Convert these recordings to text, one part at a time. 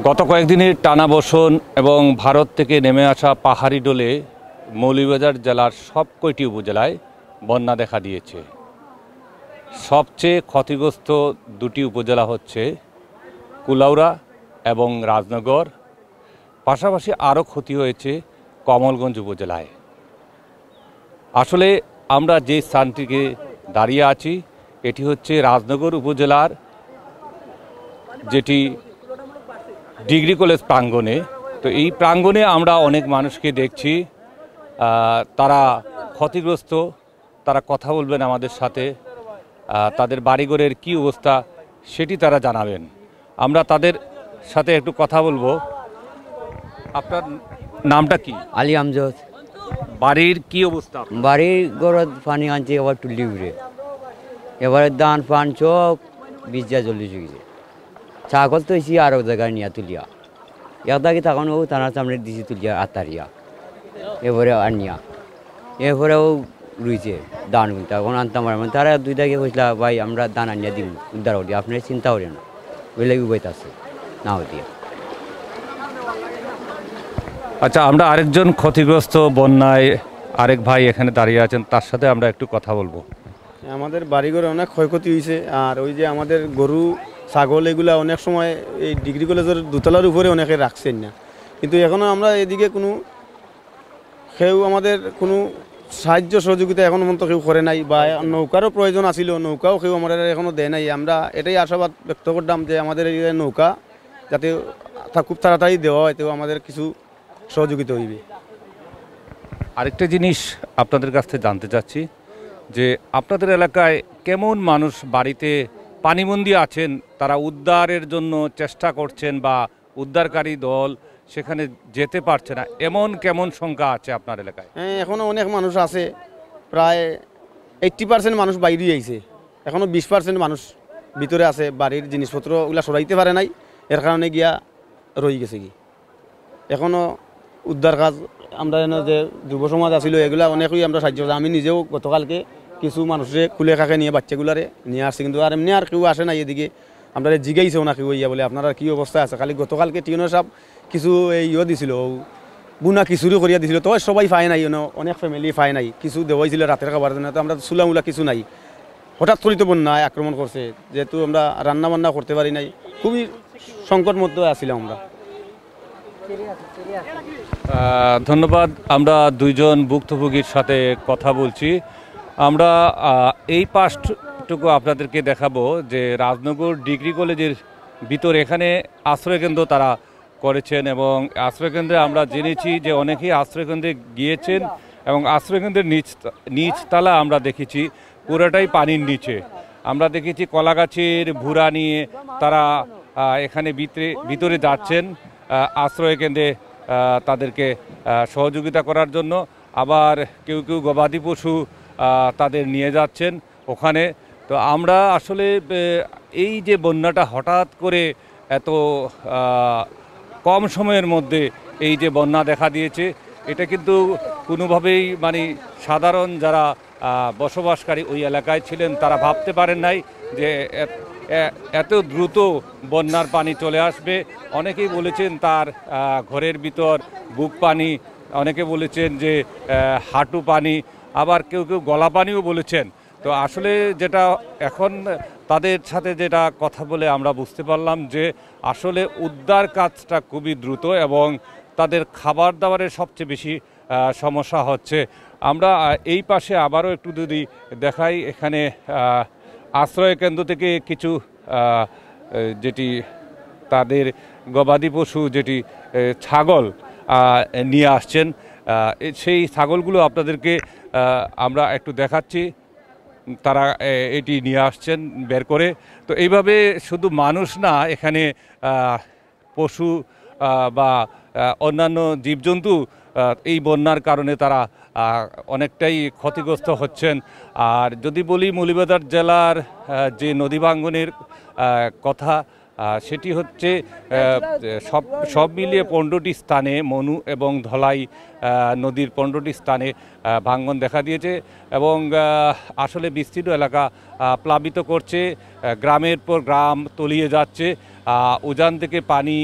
গত কয়েকদিনের টানা বর্ষণ এবং ভারত থেকে নেমে আসা পাহাড়ি ডোলে মৌলভীবাজার জেলার সব কয়টি উপজেলায় বন্যা দেখা দিয়েছে। সবচেয়ে ক্ষতিগ্রস্ত দুটি উপজেলা হচ্ছে কুলাউড়া এবং রাজনগর, পাশাপাশি আরও ক্ষতি হয়েছে কমলগঞ্জ উপজেলায়। আসলে আমরা যে স্থানটিকে দাঁড়িয়ে আছি এটি হচ্ছে রাজনগর উপজেলার যেটি ডিগ্রি কলেজ প্রাঙ্গণে। তো এই প্রাঙ্গণে আমরা অনেক মানুষকে দেখছি, তারা ক্ষতিগ্রস্ত, তারা কথা বলবেন আমাদের সাথে, তাদের বাড়িঘরের কী অবস্থা সেটি তারা জানাবেন। আমরা তাদের সাথে একটু কথা বলবো। আপনার নামটা কি? আলী আমজদ। বাড়ির কি অবস্থা? বাড়ির গরত পানি আনছে, এবার টুলি উড়ে, এবারে দান পান সব বিজা জলদি চুকিছে। ছাগল তো এসে আরো জায়গায় নিয়ে তুলিয়া একদাকে তখন ও তার সামনে দিছি তুলিয়া আতারিয়া, এবারে আর নিয়া এরপরেও রুইছে দান গুনটা এখন আনতাম। তারা দুই দাগে কইসলা ভাই আমরা দান আনিয়া দিব উদ্ধার করি, আপনার চিন্তা করেন না, ওই লাগে উবাইতে আছে না হতিয়া। আচ্ছা, আমরা আরেকজন ক্ষতিগ্রস্ত বন্যায় আরেক ভাই এখানে দাঁড়িয়ে আছেন, তার সাথে আমরা একটু কথা বলবো। আমাদের বাড়িঘরে অনেক ক্ষয়ক্ষতি হয়েছে, আর ওই যে আমাদের গরু ছাগল এগুলা অনেক সময় এই ডিগ্রি কলেজের দোতলার উপরে অনেকে রাখছেন না, কিন্তু এখনও আমরা এদিকে কোনো কেউ আমাদের কোনো সাহায্য সহযোগিতা এখনও পর্যন্ত কেউ করে নাই, বা নৌকারও প্রয়োজন আছিল, নৌকাও কেউ আমাদের এখনও দেয় নাই। আমরা এটাই আশাবাদ ব্যক্ত করতাম যে আমাদের এই নৌকা যাতে খুব তাড়াতাড়ি দেওয়া হয়, তো আমাদের কিছু সহযোগিতা হইবে। আরেকটা জিনিস আপনাদের কাছ থেকে জানতে চাচ্ছি যে আপনাদের এলাকায় কেমন মানুষ বাড়িতে পানিবন্দী আছেন, তারা উদ্ধারের জন্য চেষ্টা করছেন বা উদ্ধারকারী দল সেখানে যেতে পারছে না, এমন কেমন সংখ্যা আছে আপনার এলাকায়? হ্যাঁ, এখনও অনেক মানুষ আছে, প্রায় 80% মানুষ বাইরে আইছে, এখনও 20% মানুষ ভিতরে আছে, বাড়ির জিনিসপত্র ওগুলা সরাইতে পারে নাই, এর কারণে গিয়া রয়ে গেছে। কি এখনও উদ্ধার কাজ আমরা যে যুব সমাজ আছিল এগুলা অনেকই আমরা সাহায্য করছি। আমি নিজেও গতকালকে কিছু মানুষের খুলে খাকে নিয়ে বাচ্চাগুলারে নিয়ে আসছি, কিন্তু আর এমনি আর কেউ আসে না এদিকে। আমরা জিগাইছেও না কেউ ইয়া বলে আপনারা কী অবস্থা আছে। খালি গতকালকে টিউনের সাহেব কিছু ইয়ে দিছিল, বুনা খিচুড়ি করিয়া দিছিল, তো সবাই পায় নাই, অনেক ফ্যামিলি পায় নাই, কিছু দেওয়াইছিল রাতের খাবার জন্য। তো আমরা চুলামুলা কিছু নাই, হঠাৎ করে তো বন্যায় আক্রমণ করছে, যেহেতু আমরা রান্না বান্না করতে পারি নাই, খুবই সংকট মধ্যে আসছিলাম আমরা। ধন্যবাদ। আমরা দুইজন ভুক্তভোগীর সাথে কথা বলছি। আমরা এই পাশটুকু আপনাদেরকে দেখাবো যে রাজনগর ডিগ্রি কলেজের ভিতর এখানে আশ্রয়কেন্দ্র তারা করেছেন, এবং আশ্রয়কেন্দ্রে আমরা জেনেছি যে অনেকেই আশ্রয়কেন্দ্রে গিয়েছেন, এবং আশ্রয়কেন্দ্রের নিচতলা আমরা দেখেছি পুরোটাই পানির নিচে। আমরা দেখেছি কলাগাছের ভুরা নিয়ে তারা এখানে ভিতরে যাচ্ছেন আশ্রয়কেন্দ্রে তাদেরকে সহযোগিতা করার জন্য। আবার কেউ কেউ গবাদি পশু তাদের নিয়ে যাচ্ছেন ওখানে। তো আমরা আসলে এই যে বন্যাটা হঠাৎ করে এত কম সময়ের মধ্যে এই যে বন্যা দেখা দিয়েছে, এটা কিন্তু কোনোভাবেই মানে সাধারণ যারা বসবাসকারী ওই এলাকায় ছিলেন তারা ভাবতে পারেন নাই যে এত দ্রুত বন্যার পানি চলে আসবে। অনেকেই বলেছেন তার ঘরের ভিতর বুক পানি, অনেকে বলেছেন যে হাঁটু পানি, আবার কেউ কেউ গলা পানিও বলেছেন। তো আসলে যেটা এখন তাদের সাথে যেটা কথা বলে আমরা বুঝতে পারলাম যে আসলে উদ্ধার কাজটা খুবই দ্রুত, এবং তাদের খাবার দাবারের সবচেয়ে বেশি সমস্যা হচ্ছে। আমরা এই পাশে আবারও একটু যদি দেখাই, এখানে আশ্রয় কেন্দ্র থেকে কিছু যেটি তাদের গবাদি পশু যেটি ছাগল নিয়ে আসছেন, সেই ছাগলগুলো আপনাদেরকে আমরা একটু দেখাচ্ছি। তারা এটি নিয়ে আসছেন বের করে। তো এইভাবে শুধু মানুষ না, এখানে পশু বা অন্যান্য জীবজন্তু এই বন্যার কারণে তারা অনেকটাই ক্ষতিগ্রস্ত হচ্ছেন। আর যদি বলি মৌলভীবাজার জেলার যে নদী ভাঙ্গনের কথা, সেটি হচ্ছে সব সব মিলিয়ে 15টি স্থানে মনু এবং ধলাই নদীর 15টি স্থানে ভাঙন দেখা দিয়েছে এবং আসলে বিস্তীর্ণ এলাকা প্লাবিত করছে, গ্রামের পর গ্রাম তলিয়ে যাচ্ছে। উজান থেকে পানি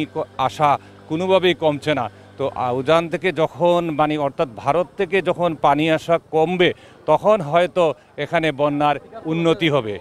আসা কোনোভাবেই কমছে না। তো উজান থেকে যখন মানে অর্থাৎ ভারত থেকে যখন পানি আসা কমবে তখন হয়তো এখানে বন্যার উন্নতি হবে।